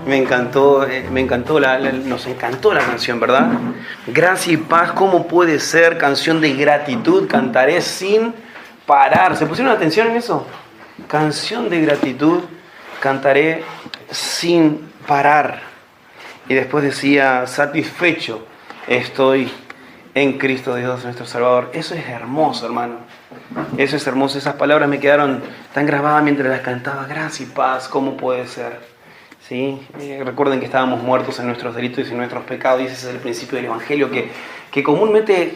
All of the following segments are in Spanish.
Nos encantó la canción, ¿verdad? Gracia y paz, ¿cómo puede ser? Canción de gratitud, cantaré sin parar. ¿Se pusieron atención en eso? Canción de gratitud, cantaré sin parar. Y después decía, satisfecho estoy en Cristo Dios nuestro Salvador. Eso es hermoso, hermano. Eso es hermoso. Esas palabras me quedaron tan grabadas mientras las cantaba. Gracia y paz, ¿cómo puede ser? ¿Sí? Recuerden que estábamos muertos en nuestros delitos y en nuestros pecados, y ese es el principio del Evangelio, que comúnmente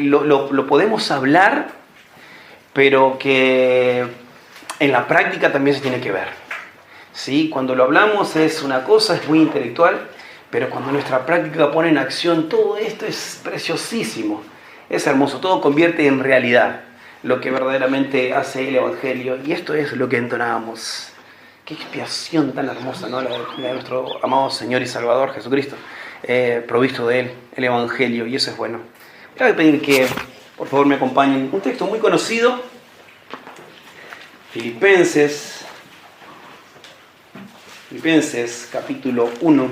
lo podemos hablar, pero que en la práctica también se tiene que ver. ¿Sí? Cuando lo hablamos es una cosa, es muy intelectual, pero cuando nuestra práctica pone en acción, todo esto es preciosísimo, es hermoso, todo convierte en realidad lo que verdaderamente hace el Evangelio, y esto es lo que entonábamos. Qué expiación tan hermosa, ¿no? La de nuestro amado Señor y Salvador Jesucristo, provisto de Él, el Evangelio, y eso es bueno. Voy a pedir que, por favor, me acompañen. Un texto muy conocido, Filipenses, capítulo 1.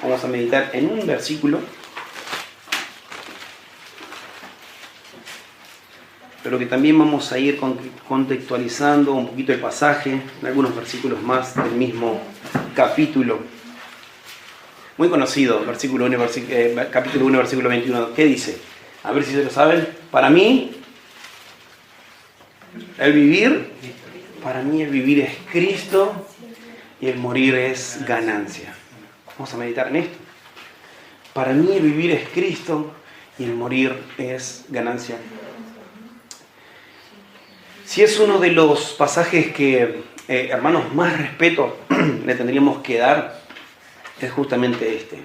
Vamos a meditar en un versículo, pero que también vamos a ir contextualizando un poquito el pasaje, en algunos versículos más del mismo capítulo. Muy conocido, capítulo 1, versículo 21. ¿Qué dice? A ver si se lo saben. Para mí, el vivir es Cristo y el morir es ganancia. Vamos a meditar en esto. Para mí el vivir es Cristo y el morir es ganancia. Si es uno de los pasajes que, hermanos, más respeto le tendríamos que dar, es justamente este.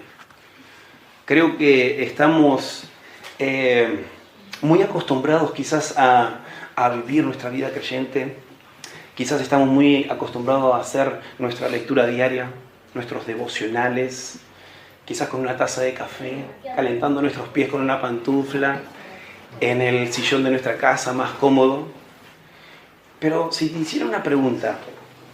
Creo que estamos muy acostumbrados quizás a vivir nuestra vida creyente. Quizás estamos muy acostumbrados a hacer nuestra lectura diaria, nuestros devocionales, quizás con una taza de café, calentando nuestros pies con una pantufla, en el sillón de nuestra casa más cómodo. Pero si te hiciera una pregunta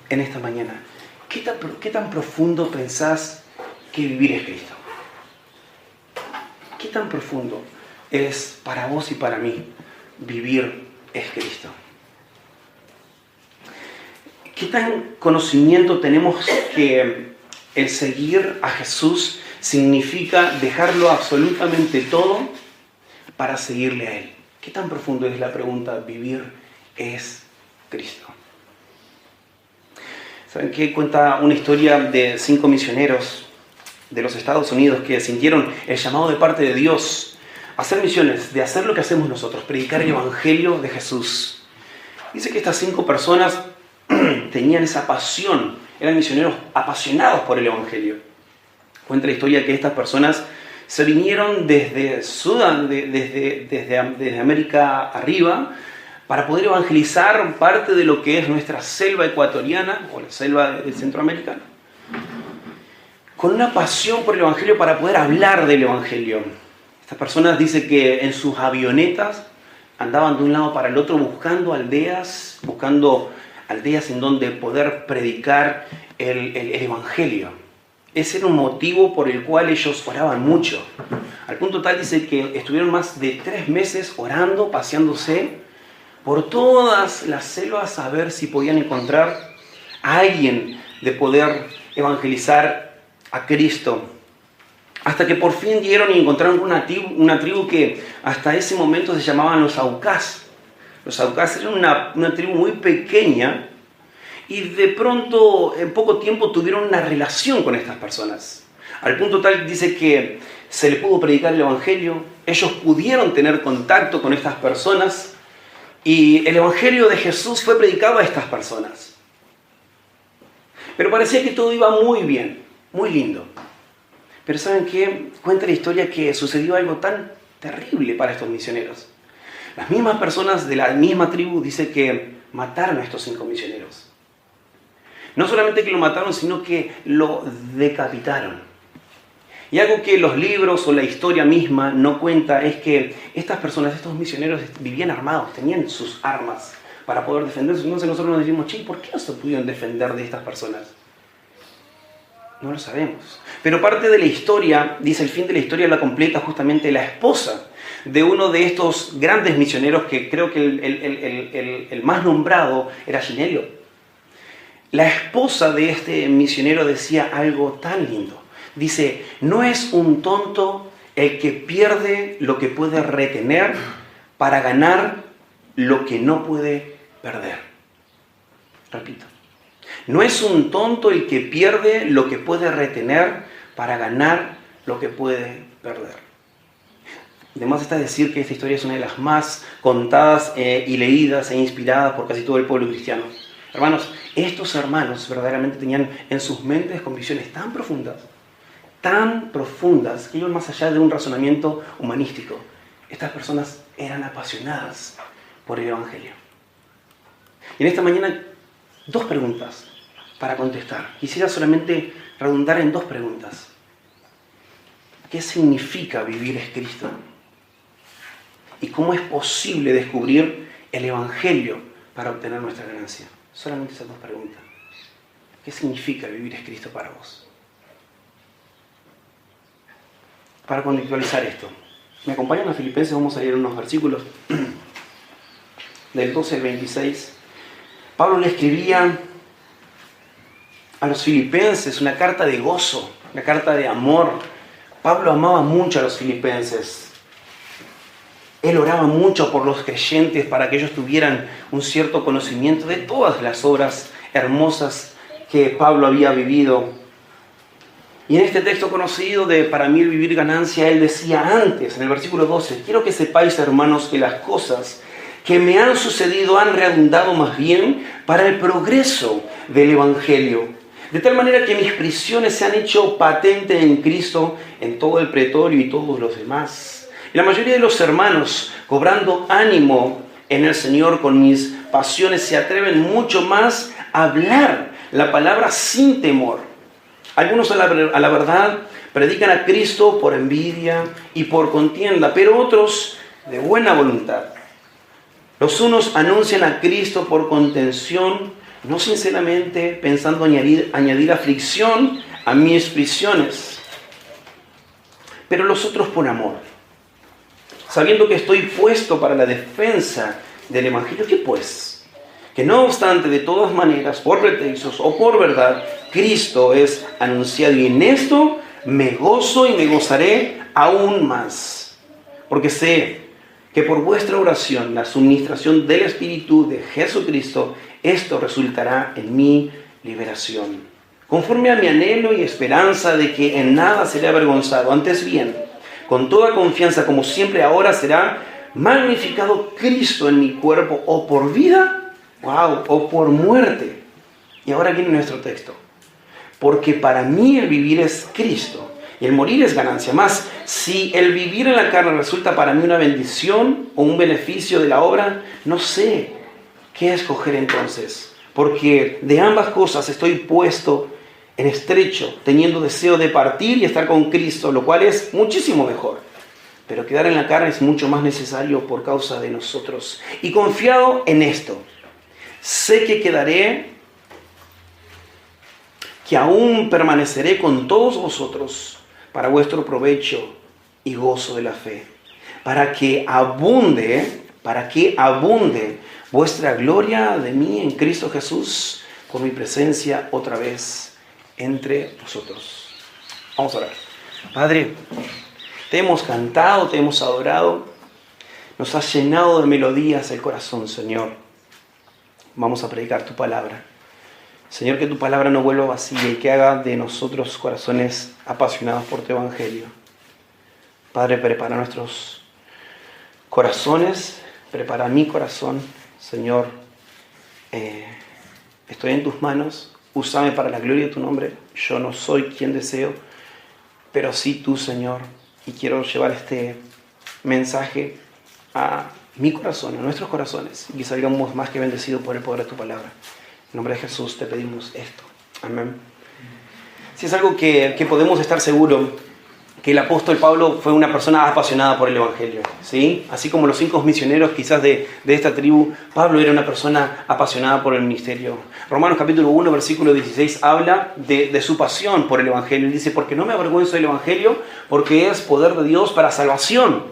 en esta mañana, ¿qué tan profundo pensás que vivir es Cristo? ¿Qué tan profundo es para vos y para mí vivir es Cristo? ¿Qué tan conocimiento tenemos que el seguir a Jesús significa dejarlo absolutamente todo para seguirle a Él? ¿Qué tan profundo es la pregunta, vivir es Cristo? ¿Saben qué? Cuenta una historia de 5 misioneros de los Estados Unidos que sintieron el llamado de parte de Dios a hacer misiones, de hacer lo que hacemos nosotros, predicar el Evangelio de Jesús. Dice que estas 5 personas tenían esa pasión, eran misioneros apasionados por el Evangelio. Cuenta la historia que estas personas se vinieron desde Sudán, desde América arriba, para poder evangelizar parte de lo que es nuestra selva ecuatoriana o la selva del Centroamericano, con una pasión por el Evangelio para poder hablar del Evangelio. Estas personas dicen que en sus avionetas andaban de un lado para el otro buscando aldeas en donde poder predicar el Evangelio. Ese era un motivo por el cual ellos oraban mucho. Al punto tal dice que estuvieron más de 3 meses orando, paseándose por todas las selvas a ver si podían encontrar a alguien de poder evangelizar a Cristo. Hasta que por fin dieron y encontraron una tribu que hasta ese momento se llamaban los Aucas. Los Aucas eran una tribu muy pequeña y de pronto en poco tiempo tuvieron una relación con estas personas. Al punto tal dice que se le pudo predicar el Evangelio, ellos pudieron tener contacto con estas personas. Y el Evangelio de Jesús fue predicado a estas personas. Pero parecía que todo iba muy bien, muy lindo. Pero ¿saben qué? Cuenta la historia que sucedió algo tan terrible para estos misioneros. Las mismas personas de la misma tribu dicen que mataron a estos 5 misioneros. No solamente que lo mataron, sino que lo decapitaron. Y algo que los libros o la historia misma no cuenta es que estas personas, estos misioneros, vivían armados, tenían sus armas para poder defenderse. Entonces nosotros nos decimos, ¿por qué no se pudieron defender de estas personas? No lo sabemos. Pero parte de la historia, dice el fin de la historia, la completa justamente la esposa de uno de estos grandes misioneros, que creo que el más nombrado era Ginelio. La esposa de este misionero decía algo tan lindo. Dice, no es un tonto el que pierde lo que puede retener para ganar lo que no puede perder. Repito. No es un tonto el que pierde lo que puede retener para ganar lo que puede perder. Además está decir que esta historia es una de las más contadas y leídas e inspiradas por casi todo el pueblo cristiano. Hermanos, estos hermanos verdaderamente tenían en sus mentes convicciones tan profundas, que iban más allá de un razonamiento humanístico. Estas personas eran apasionadas por el Evangelio. Y en esta mañana, 2 preguntas para contestar. Quisiera solamente redundar en 2 preguntas. ¿Qué significa vivir es Cristo? ¿Y cómo es posible descubrir el Evangelio para obtener nuestra ganancia? Solamente esas 2 preguntas. ¿Qué significa vivir es Cristo para vos? Para contextualizar esto, ¿me acompañan a Filipenses? Vamos a leer unos versículos del 12 al 26. Pablo le escribía a los filipenses una carta de gozo, una carta de amor. Pablo amaba mucho a los filipenses. Él oraba mucho por los creyentes para que ellos tuvieran un cierto conocimiento de todas las obras hermosas que Pablo había vivido. Y en este texto conocido de para mí el vivir ganancia, él decía antes, en el versículo 12, quiero que sepáis, hermanos, que las cosas que me han sucedido han redundado más bien para el progreso del Evangelio. De tal manera que mis prisiones se han hecho patente en Cristo en todo el pretorio y todos los demás. Y la mayoría de los hermanos, cobrando ánimo en el Señor con mis pasiones, se atreven mucho más a hablar la palabra sin temor. Algunos a la verdad predican a Cristo por envidia y por contienda, pero otros de buena voluntad. Los unos anuncian a Cristo por contención, no sinceramente pensando añadir aflicción a mis prisiones, pero los otros por amor, sabiendo que estoy puesto para la defensa del Evangelio. ¿Qué pues? Que no obstante, de todas maneras, por pretextos o por verdad, Cristo es anunciado, y en esto me gozo y me gozaré aún más, porque sé que por vuestra oración, la suministración del Espíritu de Jesucristo, esto resultará en mi liberación. Conforme a mi anhelo y esperanza de que en nada seré avergonzado, antes bien, con toda confianza, como siempre ahora, será magnificado Cristo en mi cuerpo, o por vida, o por muerte. Y ahora viene nuestro texto. Porque para mí el vivir es Cristo y el morir es ganancia. Más, si el vivir en la carne resulta para mí una bendición o un beneficio de la obra, no sé qué escoger entonces. Porque de ambas cosas estoy puesto en estrecho, teniendo deseo de partir y estar con Cristo, lo cual es muchísimo mejor. Pero quedar en la carne es mucho más necesario por causa de nosotros. Y confiado en esto, sé que quedaré, que aún permaneceré con todos vosotros para vuestro provecho y gozo de la fe, para que abunde vuestra gloria de mí en Cristo Jesús, por mi presencia otra vez entre vosotros. Vamos a orar. Padre, te hemos cantado, te hemos adorado, nos has llenado de melodías el corazón, Señor. Vamos a predicar tu palabra. Señor, que tu palabra no vuelva vacía y que haga de nosotros corazones apasionados por tu evangelio. Padre, prepara nuestros corazones, prepara mi corazón. Señor, estoy en tus manos, úsame para la gloria de tu nombre. Yo no soy quien deseo, pero sí tú, Señor, y quiero llevar este mensaje a mi corazón, a nuestros corazones, y que salgamos más que bendecidos por el poder de tu palabra. En nombre de Jesús te pedimos esto. Amén. Si es algo que podemos estar seguros, que el apóstol Pablo fue una persona apasionada por el Evangelio, ¿sí? Así como los 5 misioneros quizás de esta tribu, Pablo era una persona apasionada por el ministerio. Romanos capítulo 1, versículo 16 habla de su pasión por el Evangelio. Él dice, porque no me avergüenzo del Evangelio, porque es poder de Dios para salvación.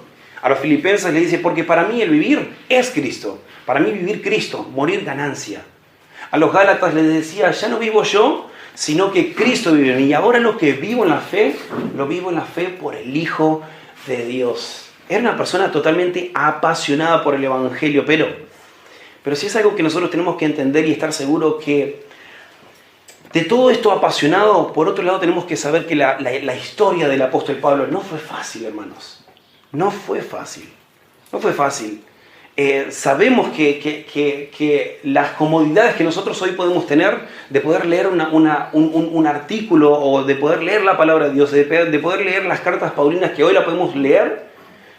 A los filipenses le dice, porque para mí el vivir es Cristo. Para mí vivir Cristo, morir ganancia. A los gálatas les decía, ya no vivo yo, sino que Cristo vive en mí. Y ahora lo que vivo en la fe, lo vivo en la fe por el Hijo de Dios. Era una persona totalmente apasionada por el Evangelio, pero sí es algo que nosotros tenemos que entender y estar seguros que de todo esto apasionado, por otro lado tenemos que saber que la historia del apóstol Pablo no fue fácil, hermanos. No fue fácil. No fue fácil. Sabemos que las comodidades que nosotros hoy podemos tener de poder leer un artículo o de poder leer la palabra de Dios, de poder leer las cartas paulinas que hoy la podemos leer,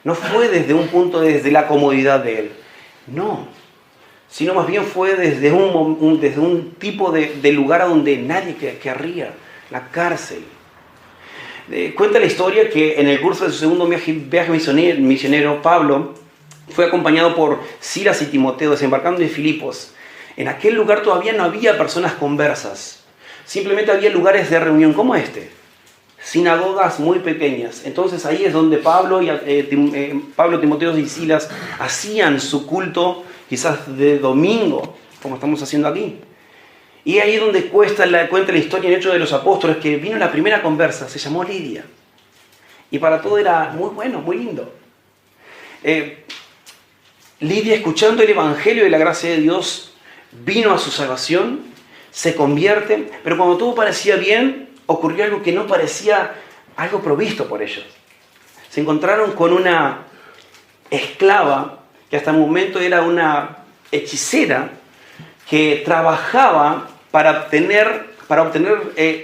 no fue desde un punto, desde la comodidad de él. No, sino más bien fue desde un tipo de lugar a donde nadie querría, la cárcel. Cuenta la historia que en el curso de su segundo viaje misionero, Pablo fue acompañado por Silas y Timoteo desembarcando en Filipos. En aquel lugar todavía no había personas conversas. Simplemente había lugares de reunión como este. Sinagogas muy pequeñas. Entonces ahí es donde Pablo, Timoteo y Silas hacían su culto, quizás de domingo, como estamos haciendo aquí. Y ahí es donde cuenta la historia en Hechos de los Apóstoles, que vino la primera conversa, se llamó Lidia. Y para todo era muy bueno, muy lindo. Lidia, escuchando el Evangelio de la gracia de Dios, vino a su salvación, se convierte, pero cuando todo parecía bien, ocurrió algo que no parecía algo provisto por ellos. Se encontraron con una esclava, que hasta el momento era una hechicera, que trabajaba para obtener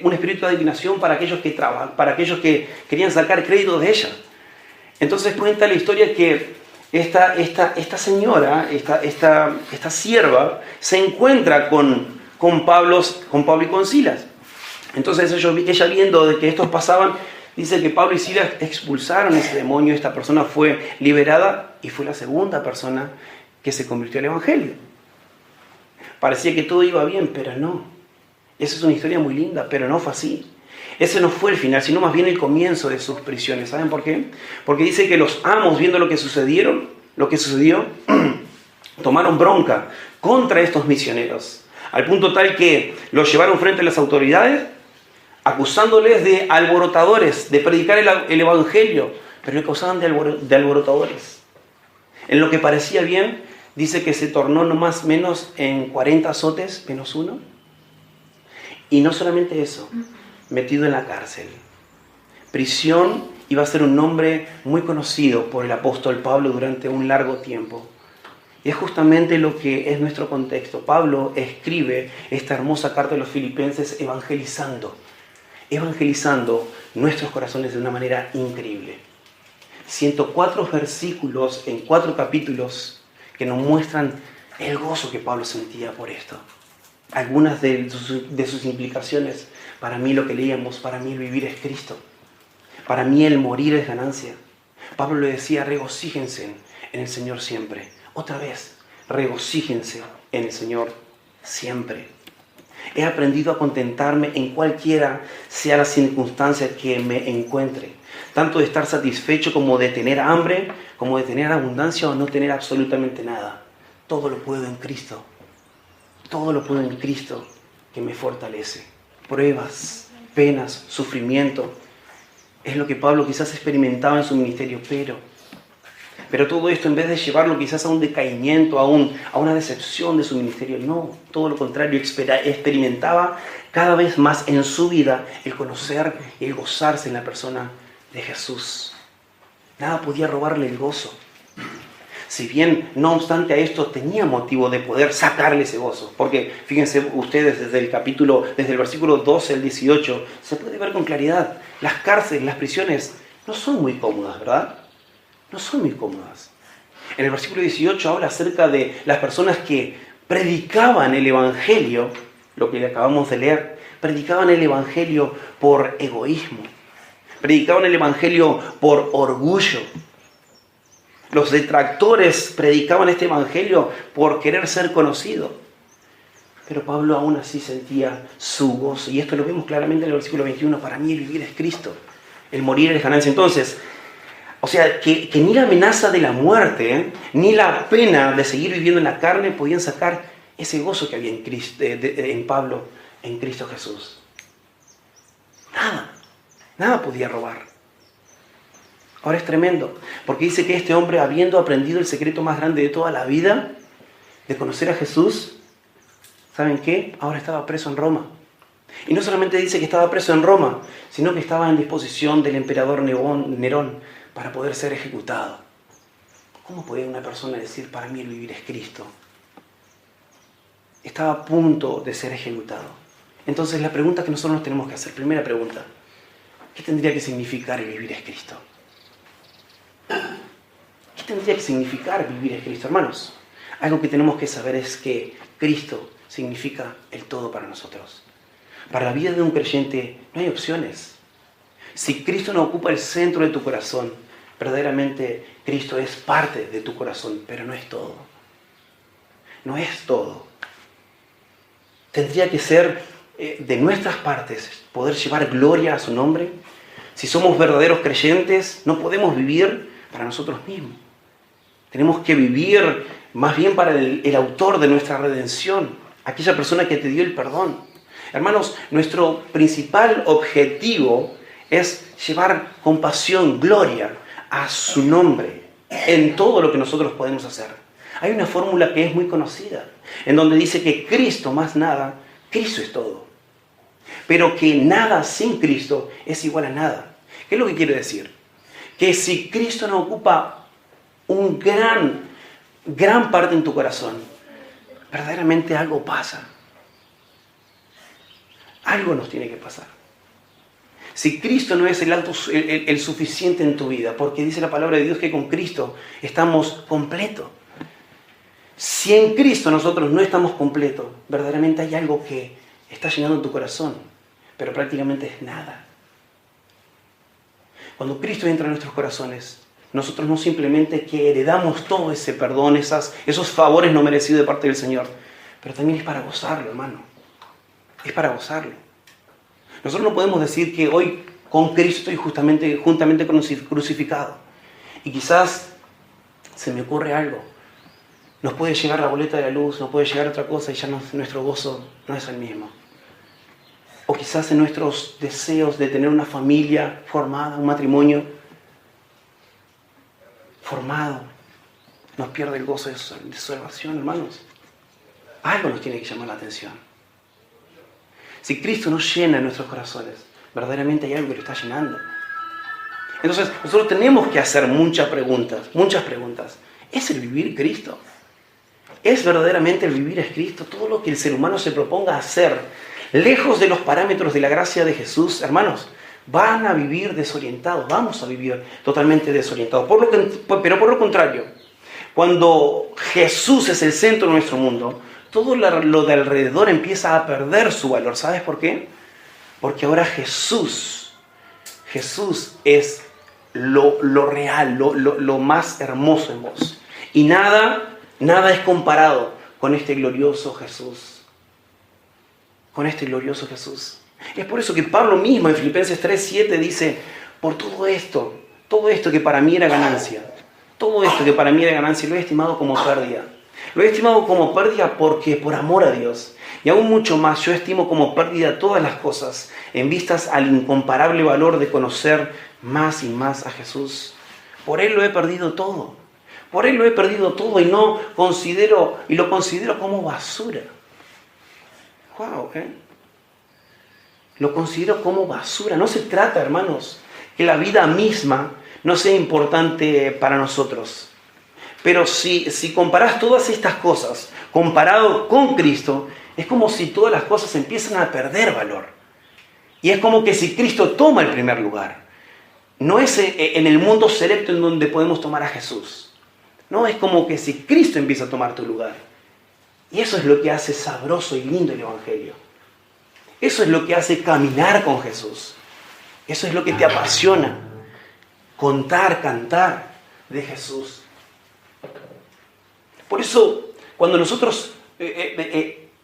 un espíritu de adivinación para aquellos que querían sacar crédito de ella. Entonces cuenta la historia que esta señora, esta sierva, se encuentra con Pablo y con Silas. Entonces ella viendo de que estos pasaban, dice que Pablo y Silas expulsaron ese demonio, esta persona fue liberada y fue la segunda persona que se convirtió al Evangelio. Parecía que todo iba bien, pero no. Esa es una historia muy linda, pero no fue así. Ese no fue el final, sino más bien el comienzo de sus prisiones. ¿Saben por qué? Porque dice que los amos, viendo lo que sucedió, tomaron bronca contra estos misioneros, al punto tal que los llevaron frente a las autoridades, acusándoles de alborotadores, de predicar el Evangelio, pero le acusaban de alborotadores. En lo que parecía bien, dice que se tornó no más menos en 40 azotes, menos uno. Y no solamente eso, metido en la cárcel. Prisión, iba a ser un nombre muy conocido por el apóstol Pablo durante un largo tiempo. Y es justamente lo que es nuestro contexto. Pablo escribe esta hermosa carta a los filipenses evangelizando nuestros corazones de una manera increíble. 104 versículos en 4 capítulos que nos muestran el gozo que Pablo sentía por esto. Algunas de sus implicaciones. Para mí lo que leíamos, para mí el vivir es Cristo. Para mí el morir es ganancia. Pablo le decía, regocíjense en el Señor siempre. Otra vez, regocíjense en el Señor siempre. He aprendido a contentarme en cualquiera sea la circunstancia que me encuentre. Tanto de estar satisfecho como de tener hambre, como de tener abundancia o no tener absolutamente nada. Todo lo puedo en Cristo. Todo lo puedo en Cristo que me fortalece. Pruebas, penas, sufrimiento. Es lo que Pablo quizás experimentaba en su ministerio, pero todo esto en vez de llevarlo quizás a un decaimiento, a una decepción de su ministerio, no, todo lo contrario, experimentaba cada vez más en su vida el conocer y el gozarse en la persona de Jesús. Nada podía robarle el gozo. Si bien, no obstante a esto, tenía motivo de poder sacarle ese gozo. Porque, fíjense ustedes, desde el versículo 12 al 18, se puede ver con claridad. Las cárceles, las prisiones, no son muy cómodas, ¿verdad? No son muy cómodas. En el versículo 18 habla acerca de las personas que predicaban el Evangelio, lo que acabamos de leer, predicaban el Evangelio por egoísmo. predicaban el Evangelio por orgullo. Los detractores predicaban este Evangelio por querer ser conocido. Pero Pablo aún así sentía su gozo. Y esto lo vemos claramente en el versículo 21. Para mí el vivir es Cristo. El morir es ganancia. Entonces, o sea, que ni la amenaza de la muerte, ni la pena de seguir viviendo en la carne podían sacar ese gozo que había en Pablo, en Cristo Jesús. Nada podía robar. Ahora es tremendo, porque dice que este hombre, habiendo aprendido el secreto más grande de toda la vida, de conocer a Jesús, ¿saben qué? Ahora estaba preso en Roma. Y no solamente dice que estaba preso en Roma, sino que estaba en disposición del emperador Nerón para poder ser ejecutado. ¿Cómo puede una persona decir, para mí el vivir es Cristo? Estaba a punto de ser ejecutado. Entonces la pregunta que nosotros nos tenemos que hacer, primera pregunta, ¿qué tendría que significar el vivir es Cristo? ¿Qué tendría que significar vivir es Cristo, hermanos? Algo que tenemos que saber es que Cristo significa el todo para nosotros. Para la vida de un creyente no hay opciones. Si Cristo no ocupa el centro de tu corazón, verdaderamente Cristo es parte de tu corazón, pero no es todo. No es todo. Tendría que ser de nuestras partes poder llevar gloria a su nombre. Si somos verdaderos creyentes, no podemos vivir para nosotros mismos. Tenemos que vivir más bien para el autor de nuestra redención, aquella persona que te dio el perdón. Hermanos, nuestro principal objetivo es llevar con pasión, gloria a su nombre en todo lo que nosotros podemos hacer. Hay una fórmula que es muy conocida, en donde dice que Cristo más nada, Cristo es todo. Pero que nada sin Cristo es igual a nada. ¿Qué es lo que quiere decir? Que si Cristo no ocupa un gran parte en tu corazón, verdaderamente algo pasa. Algo nos tiene que pasar. Si Cristo no es el suficiente en tu vida, porque dice la palabra de Dios que con Cristo estamos completos. Si en Cristo nosotros no estamos completos, verdaderamente hay algo que está llenando tu corazón, pero prácticamente es nada. Cuando Cristo entra en nuestros corazones, nosotros no simplemente que heredamos todo ese perdón, esos favores no merecidos de parte del Señor, pero también es para gozarlo, hermano. Es para gozarlo. Nosotros no podemos decir que hoy con Cristo estoy juntamente crucificado. Y quizás se me ocurre algo. Nos puede llegar la boleta de la luz, nos puede llegar otra cosa y ya nuestro gozo no es el mismo. O quizás en nuestros deseos de tener una familia formada, un matrimonio formado, nos pierde el gozo de salvación, hermanos. Algo nos tiene que llamar la atención. Si Cristo nos llena en nuestros corazones, verdaderamente hay algo que lo está llenando. Entonces, nosotros tenemos que hacer muchas preguntas. ¿Es el vivir Cristo? ¿Es verdaderamente el vivir es Cristo? Todo lo que el ser humano se proponga hacer, lejos de los parámetros de la gracia de Jesús, hermanos, van a vivir desorientados, vamos a vivir totalmente desorientados. Pero por lo contrario, cuando Jesús es el centro de nuestro mundo, todo lo de alrededor empieza a perder su valor. ¿Sabes por qué? Porque ahora Jesús es lo real, lo más hermoso en vos. Y nada es comparado con este glorioso Jesús. Con este glorioso Jesús. Es por eso que Pablo mismo en Filipenses 3:7 dice, por todo esto que para mí era ganancia, lo he estimado como pérdida. Lo he estimado como pérdida porque por amor a Dios. Y aún mucho más, yo estimo como pérdida todas las cosas en vistas al incomparable valor de conocer más y más a Jesús. Por Él lo he perdido todo. Y lo considero como basura. Wow, Lo considero como basura. No se trata, hermanos, que la vida misma no sea importante para nosotros. Pero si comparás todas estas cosas, comparado con Cristo, es como si todas las cosas empiezan a perder valor. Y es como que si Cristo toma el primer lugar. No es en el mundo selecto en donde podemos tomar a Jesús. No, es como que si Cristo empieza a tomar tu lugar. Y eso es lo que hace sabroso y lindo el Evangelio. Eso es lo que hace caminar con Jesús. Eso es lo que te apasiona. Contar, cantar de Jesús. Por eso, cuando nosotros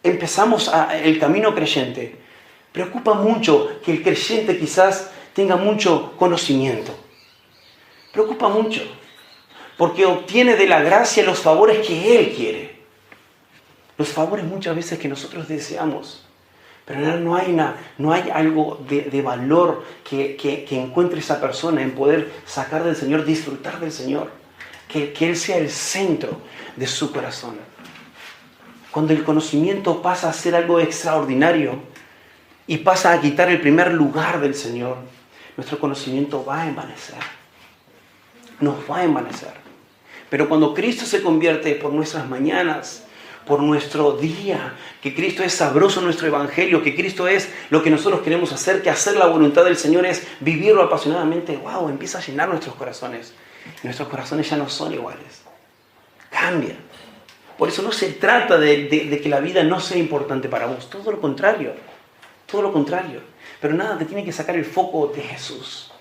empezamos el camino creyente, preocupa mucho que el creyente quizás tenga mucho conocimiento. Preocupa mucho, porque obtiene de la gracia los favores que Él quiere. Los favores muchas veces que nosotros deseamos. Pero no hay algo de valor que encuentre esa persona en poder sacar del Señor, disfrutar del Señor. Que Él sea el centro de su corazón. Cuando el conocimiento pasa a ser algo extraordinario y pasa a quitar el primer lugar del Señor, nuestro conocimiento va a envanecer. Nos va a envanecer. Pero cuando Cristo se convierte por nuestras mañanas, por nuestro día, que Cristo es sabroso nuestro evangelio, que Cristo es lo que nosotros queremos hacer, que hacer la voluntad del Señor es vivirlo apasionadamente, wow, empieza a llenar nuestros corazones. Nuestros corazones ya no son iguales. Cambia. Por eso no se trata de que la vida no sea importante para vos, todo lo contrario. Todo lo contrario. Pero nada te tiene que sacar el foco de Jesús.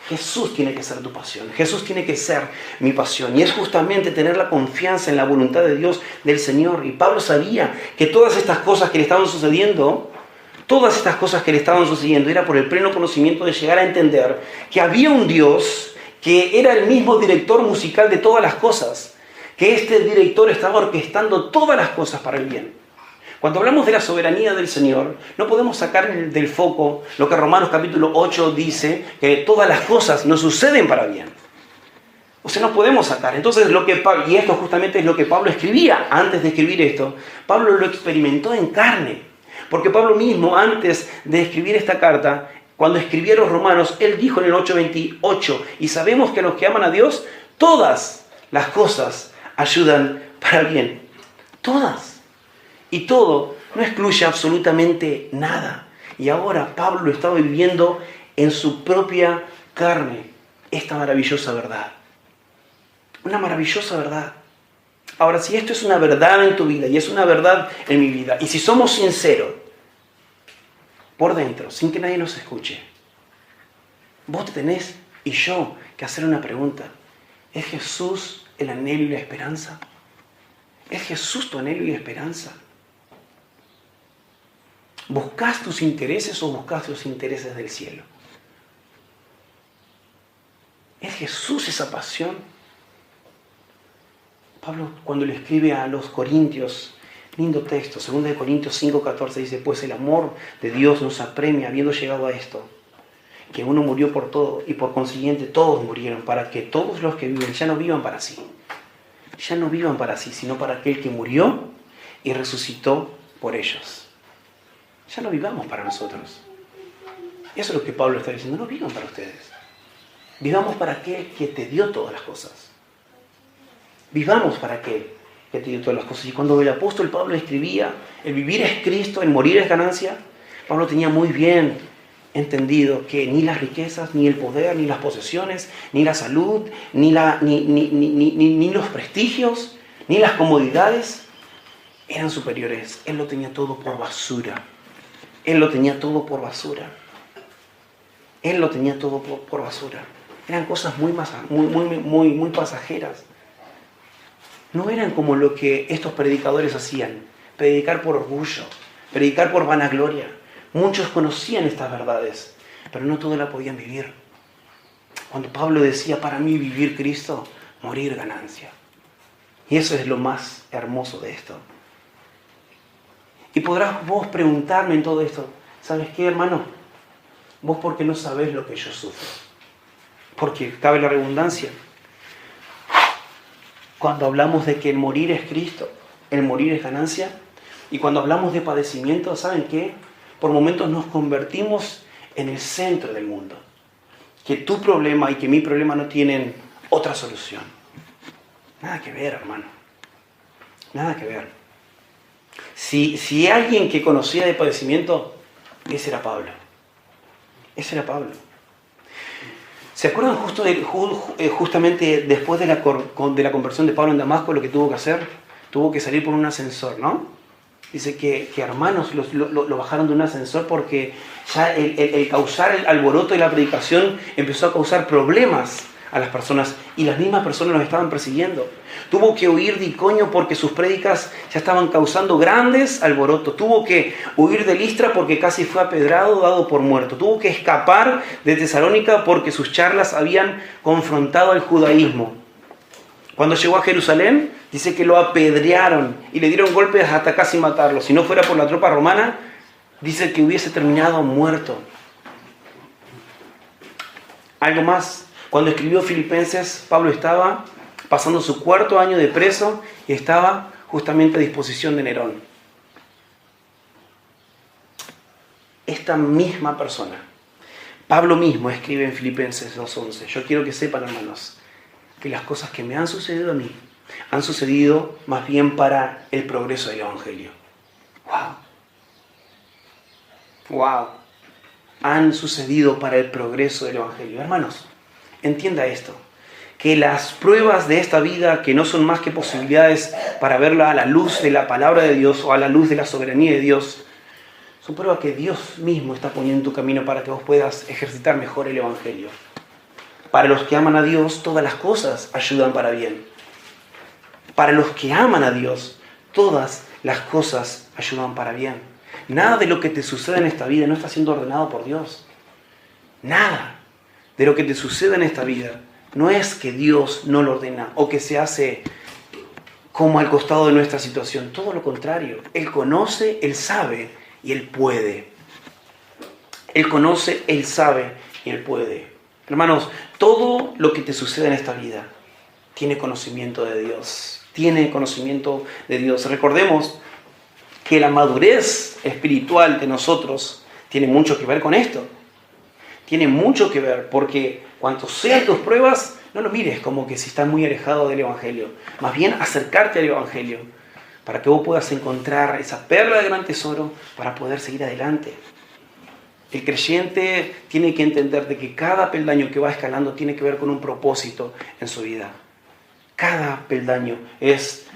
Jesús tiene que ser tu pasión. Jesús tiene que ser mi pasión. Y es justamente tener la confianza en la voluntad de Dios, del Señor. Y Pablo sabía que todas estas cosas que le estaban sucediendo, era por el pleno conocimiento de llegar a entender que había un Dios que era el mismo director musical de todas las cosas. Que este director estaba orquestando todas las cosas para el bien. Cuando hablamos de la soberanía del Señor, no podemos sacar del foco lo que Romanos capítulo 8 dice, que todas las cosas nos suceden para bien. O sea, no podemos sacar. Entonces, y esto justamente es lo que Pablo escribía antes de escribir esto. Pablo lo experimentó en carne. Porque Pablo mismo, antes de escribir esta carta, cuando escribía a los romanos, él dijo en el 8:28, y sabemos que a los que aman a Dios, todas las cosas ayudan para bien. Todas. Y todo no excluye absolutamente nada. Y ahora Pablo lo estaba viviendo en su propia carne, esta maravillosa verdad. Una maravillosa verdad. Ahora, si esto es una verdad en tu vida y es una verdad en mi vida, y si somos sinceros, por dentro, sin que nadie nos escuche, vos tenés y yo que hacer una pregunta. ¿Es Jesús el anhelo y la esperanza? ¿Es Jesús tu anhelo y esperanza? ¿Buscás tus intereses o buscás los intereses del cielo? ¿Es Jesús esa pasión? Pablo, cuando le escribe a los Corintios, lindo texto, 2 Corintios 5:14, dice, pues el amor de Dios nos apremia habiendo llegado a esto, que uno murió por todo y por consiguiente todos murieron, para que todos los que viven ya no vivan para sí. Ya no vivan para sí, sino para aquel que murió y resucitó por ellos. Ya no vivamos para nosotros. Eso es lo que Pablo está diciendo. No vivan para ustedes. Vivamos para aquel que te dio todas las cosas. Vivamos para aquel que te dio todas las cosas. Y cuando el apóstol Pablo escribía, el vivir es Cristo, el morir es ganancia, Pablo tenía muy bien entendido que ni las riquezas, ni el poder, ni las posesiones, ni la salud, ni los prestigios, ni las comodidades eran superiores. Él lo tenía todo por basura. Él lo tenía todo por basura. Él lo tenía todo por basura. Eran cosas muy pasajeras. No eran como lo que estos predicadores hacían. Predicar por orgullo, predicar por vanagloria. Muchos conocían estas verdades, pero no todos la podían vivir. Cuando Pablo decía, para mí vivir Cristo, morir ganancia. Y eso es lo más hermoso de esto. Y podrás vos preguntarme en todo esto, ¿sabes qué, hermano? Vos porque no sabés lo que yo sufro. Porque cabe la redundancia. Cuando hablamos de que el morir es Cristo, el morir es ganancia, y cuando hablamos de padecimiento, ¿saben qué? Por momentos nos convertimos en el centro del mundo. Que tu problema y que mi problema no tienen otra solución. Nada que ver, hermano. Nada que ver. Si alguien que conocía de padecimiento, ese era Pablo. Ese era Pablo. ¿Se acuerdan justamente después de la conversión de Pablo en Damasco lo que tuvo que hacer? Tuvo que salir por un ascensor, ¿no? Dice que hermanos lo bajaron de un ascensor porque ya el causar el alboroto de la predicación empezó a causar problemas a las personas y las mismas personas los estaban persiguiendo. Tuvo que huir de Iconio porque sus prédicas ya estaban causando grandes alborotos. Tuvo que huir de Listra porque casi fue apedrado, dado por muerto. Tuvo que escapar de Tesalónica porque sus charlas habían confrontado al judaísmo. Cuando llegó a Jerusalén, dice que lo apedrearon y le dieron golpes hasta casi matarlo. Si no fuera por la tropa romana, dice que hubiese terminado muerto. Algo más. Cuando escribió Filipenses, Pablo estaba pasando su 4º año de preso y estaba justamente a disposición de Nerón. Esta misma persona, Pablo mismo escribe en Filipenses 2:11. Yo quiero que sepan, hermanos, que las cosas que me han sucedido a mí han sucedido más bien para el progreso del Evangelio. ¡Wow! Han sucedido para el progreso del Evangelio. Hermanos, entienda esto, que las pruebas de esta vida, que no son más que posibilidades para verla a la luz de la palabra de Dios o a la luz de la soberanía de Dios, son pruebas que Dios mismo está poniendo en tu camino para que vos puedas ejercitar mejor el Evangelio. Para los que aman a Dios, todas las cosas ayudan para bien. Para los que aman a Dios, todas las cosas ayudan para bien. Nada de lo que te sucede en esta vida no está siendo ordenado por Dios. Nada de lo que te sucede en esta vida no es que Dios no lo ordena o que se hace como al costado de nuestra situación. Todo lo contrario. Él conoce, Él sabe y Él puede. Él conoce, Él sabe y Él puede. Hermanos, todo lo que te sucede en esta vida tiene conocimiento de Dios. Tiene conocimiento de Dios. Recordemos que la madurez espiritual de nosotros tiene mucho que ver con esto. Tiene mucho que ver, porque cuanto sean tus pruebas, no lo mires como que si estás muy alejado del Evangelio. Más bien acercarte al Evangelio para que vos puedas encontrar esa perla de gran tesoro para poder seguir adelante. El creyente tiene que entender de que cada peldaño que va escalando tiene que ver con un propósito en su vida. Cada peldaño es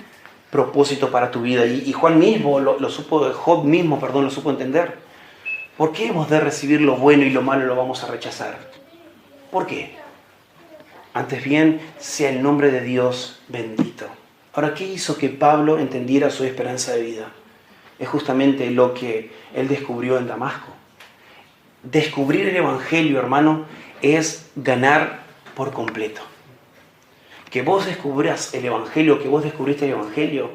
propósito para tu vida. Y Juan mismo Job mismo lo supo entender. ¿Por qué hemos de recibir lo bueno y lo malo lo vamos a rechazar? ¿Por qué? Antes bien, sea el nombre de Dios bendito. Ahora, ¿qué hizo que Pablo entendiera su esperanza de vida? Es justamente lo que él descubrió en Damasco. Descubrir el Evangelio, hermano, es ganar por completo. Que vos descubras el Evangelio, que vos descubriste el Evangelio,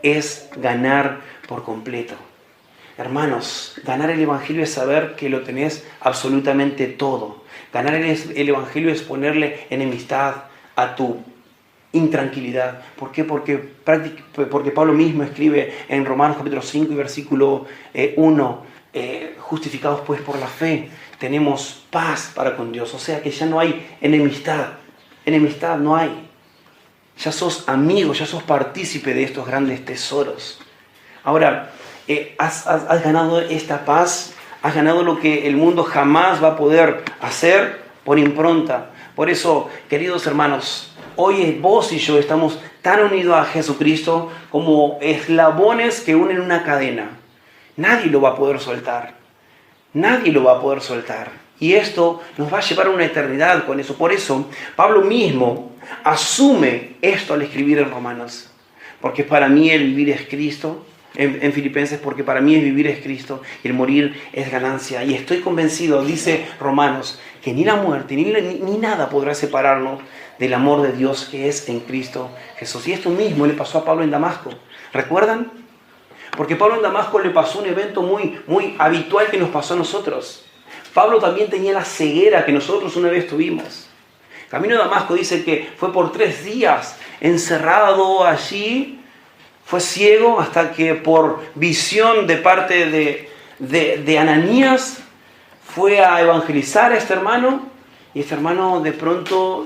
es ganar por completo. Hermanos, ganar el Evangelio es saber que lo tenés absolutamente todo. Ganar el Evangelio es ponerle enemistad a tu intranquilidad. ¿Por qué? Porque Pablo mismo escribe en Romanos capítulo 5 y versículo 1, justificados pues por la fe, tenemos paz para con Dios. O sea que ya no hay enemistad. Enemistad no hay. Ya sos amigo, ya sos partícipe de estos grandes tesoros. Ahora, has ganado esta paz, has ganado lo que el mundo jamás va a poder hacer por impronta. Por eso, queridos hermanos, hoy vos y yo estamos tan unidos a Jesucristo como eslabones que unen una cadena. Nadie lo va a poder soltar. Nadie lo va a poder soltar. Y esto nos va a llevar a una eternidad con eso. Por eso, Pablo mismo asume esto al escribir en Romanos. Porque para mí el vivir es Cristo. En Filipenses, porque para mí el vivir es Cristo y el morir es ganancia. Y estoy convencido, dice Romanos, que ni la muerte ni nada podrá separarnos del amor de Dios que es en Cristo Jesús. Y esto mismo le pasó a Pablo en Damasco. ¿Recuerdan? Porque Pablo en Damasco le pasó un evento muy habitual que nos pasó a nosotros. Pablo también tenía la ceguera que nosotros una vez tuvimos. Camino de Damasco dice que fue por 3 días encerrado allí. Fue ciego hasta que por visión de parte de Ananías fue a evangelizar a este hermano. Y este hermano de pronto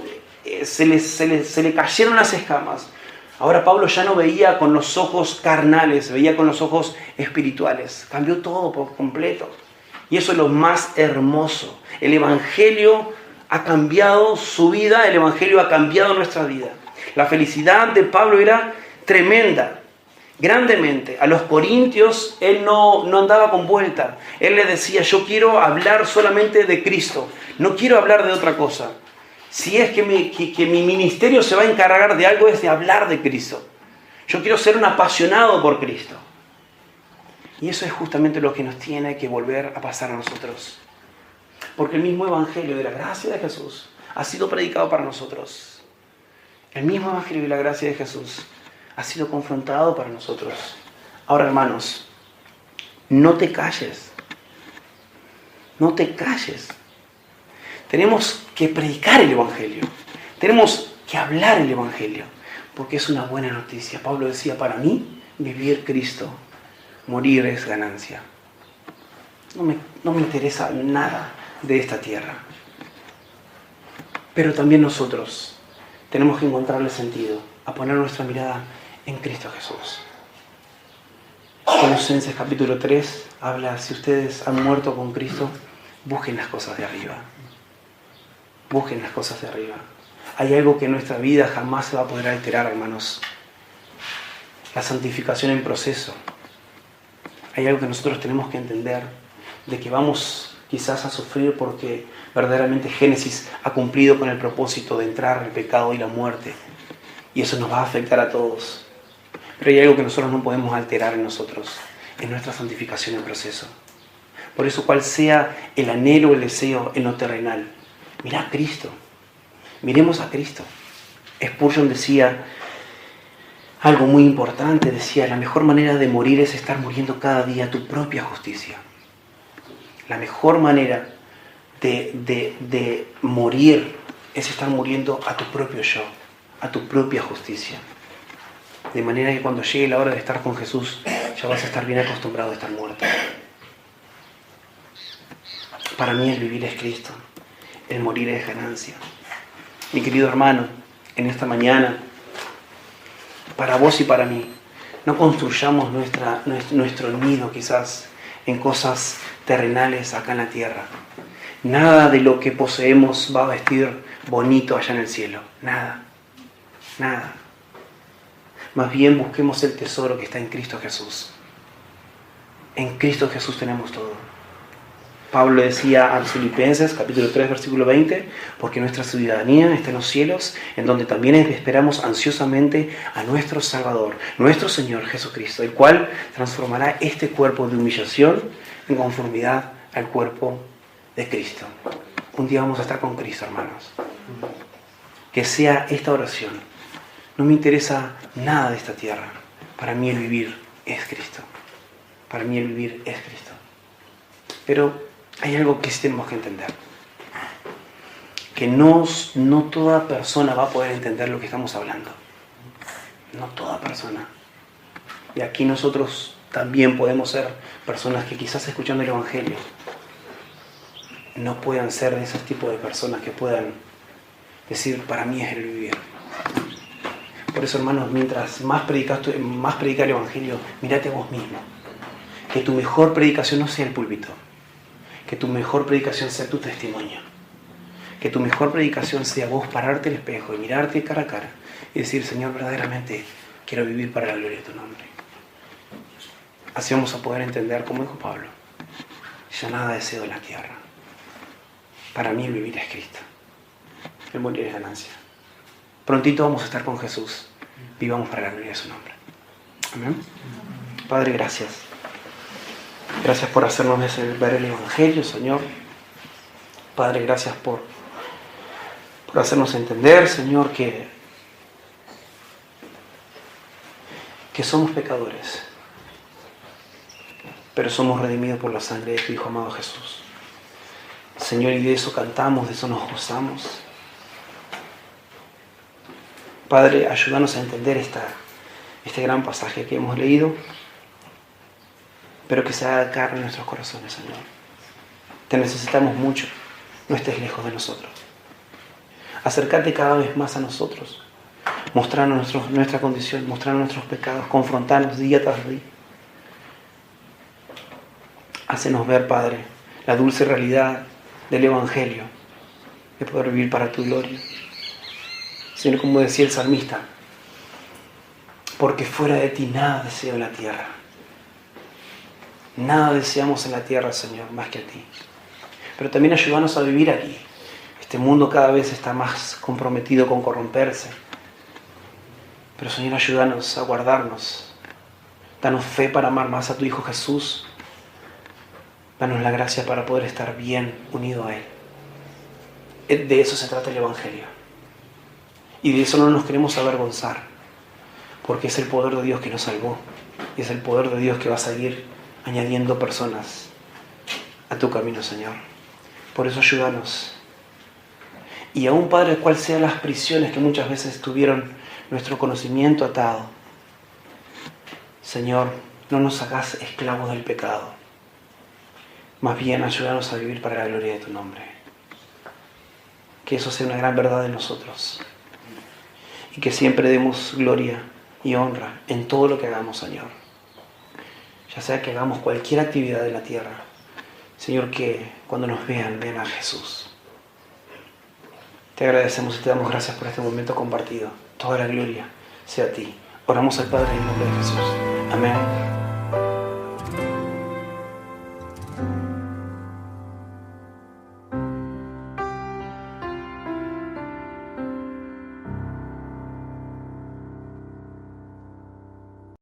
se le cayeron las escamas. Ahora Pablo ya no veía con los ojos carnales, veía con los ojos espirituales. Cambió todo por completo. Y eso es lo más hermoso. El Evangelio ha cambiado su vida, el Evangelio ha cambiado nuestra vida. La felicidad de Pablo era tremenda. grandemente. A los corintios él no andaba con vuelta. Él les decía, yo quiero hablar solamente de Cristo, no quiero hablar de otra cosa. Si es que mi ministerio se va a encargar de algo, es de hablar de Cristo. Yo quiero ser un apasionado por Cristo. Y eso es justamente lo que nos tiene que volver a pasar a nosotros. Porque el mismo evangelio de la gracia de Jesús ha sido predicado para nosotros. El mismo evangelio de la gracia de Jesús ha sido confrontado para nosotros. Ahora, hermanos, no te calles. No te calles. Tenemos que predicar el evangelio. Tenemos que hablar el evangelio. Porque es una buena noticia. Pablo decía, para mí, vivir Cristo, morir es ganancia. No me interesa nada de esta tierra. Pero también nosotros tenemos que encontrarle sentido a poner nuestra mirada en Cristo Jesús. Colosenses capítulo 3 habla, si ustedes han muerto con Cristo, busquen las cosas de arriba. Busquen las cosas de arriba. Hay algo que en nuestra vida jamás se va a poder alterar, hermanos. La santificación en proceso. Hay algo que nosotros tenemos que entender, de que vamos quizás a sufrir porque verdaderamente Génesis ha cumplido con el propósito de entrar el pecado y la muerte. Y eso nos va a afectar a todos. Pero hay algo que nosotros no podemos alterar en nosotros, en nuestra santificación en proceso. Por eso, cual sea el anhelo, el deseo en lo terrenal, mirá a Cristo. Miremos a Cristo. Spurgeon decía algo muy importante, decía, la mejor manera de morir es estar muriendo cada día a tu propia justicia. La mejor manera de morir es estar muriendo a tu propio yo, a tu propia justicia. De manera que cuando llegue la hora de estar con Jesús, ya vas a estar bien acostumbrado a estar muerto. Para mí el vivir es Cristo, el morir es ganancia. Mi querido hermano, en esta mañana, para vos y para mí, no construyamos nuestro nido quizás en cosas terrenales acá en la tierra. Nada de lo que poseemos va a vestir bonito allá en el cielo. Nada. Nada. Más bien busquemos el tesoro que está en Cristo Jesús. En Cristo Jesús tenemos todo. Pablo decía a los Filipenses, capítulo 3, versículo 20, porque nuestra ciudadanía está en los cielos, en donde también esperamos ansiosamente a nuestro Salvador, nuestro Señor Jesucristo, el cual transformará este cuerpo de humillación en conformidad al cuerpo de Cristo. Un día vamos a estar con Cristo, hermanos. Que sea esta oración. No me interesa nada de esta tierra. Para mí el vivir es Cristo. Para mí el vivir es Cristo. Pero hay algo que sí tenemos que entender. Que no toda persona va a poder entender lo que estamos hablando. No toda persona. Y aquí nosotros también podemos ser personas que quizás escuchando el Evangelio no puedan ser de esos tipos de personas que puedan decir, para mí es el vivir. Por eso, hermanos, mientras más predicas el Evangelio, mírate a vos mismo. Que tu mejor predicación no sea el púlpito. Que tu mejor predicación sea tu testimonio. Que tu mejor predicación sea vos pararte al espejo y mirarte cara a cara y decir, Señor, verdaderamente quiero vivir para la gloria de tu nombre. Así vamos a poder entender, como dijo Pablo, ya nada deseo en la tierra. Para mí vivir es Cristo. El morir es ganancia. Prontito vamos a estar con Jesús. Vivamos para la gloria de su nombre. Amén. Padre, gracias. Gracias por hacernos ver el Evangelio, Señor. Padre, gracias por hacernos entender, Señor, que somos pecadores, pero somos redimidos por la sangre de tu Hijo amado Jesús. Señor, y de eso cantamos, de eso nos gozamos. Padre, ayúdanos a entender este gran pasaje que hemos leído, pero que se haga carne en nuestros corazones, Señor. Te necesitamos mucho, no estés lejos de nosotros. Acércate cada vez más a nosotros, mostrarnos nuestra condición, mostrarnos nuestros pecados, confrontarnos día tras día. Hácenos ver, Padre, la dulce realidad del Evangelio, de poder vivir para tu gloria. Señor, como decía el salmista, porque fuera de ti nada deseo en la tierra. Nada deseamos en la tierra, Señor, más que a ti. Pero también ayúdanos a vivir aquí. Este mundo cada vez está más comprometido con corromperse. Pero, Señor, ayúdanos a guardarnos. Danos fe para amar más a tu Hijo Jesús. Danos la gracia para poder estar bien unido a Él. De eso se trata el Evangelio. Y de eso no nos queremos avergonzar, porque es el poder de Dios que nos salvó. Y es el poder de Dios que va a seguir añadiendo personas a tu camino, Señor. Por eso ayúdanos. Y aún, Padre, cuál sean las prisiones que muchas veces tuvieron nuestro conocimiento atado, Señor, no nos hagas esclavos del pecado. Más bien, ayúdanos a vivir para la gloria de tu nombre. Que eso sea una gran verdad de nosotros. Y que siempre demos gloria y honra en todo lo que hagamos, Señor. Ya sea que hagamos cualquier actividad en la tierra, Señor, que cuando nos vean a Jesús. Te agradecemos y te damos gracias por este momento compartido. Toda la gloria sea a ti. Oramos al Padre en el nombre de Jesús. Amén.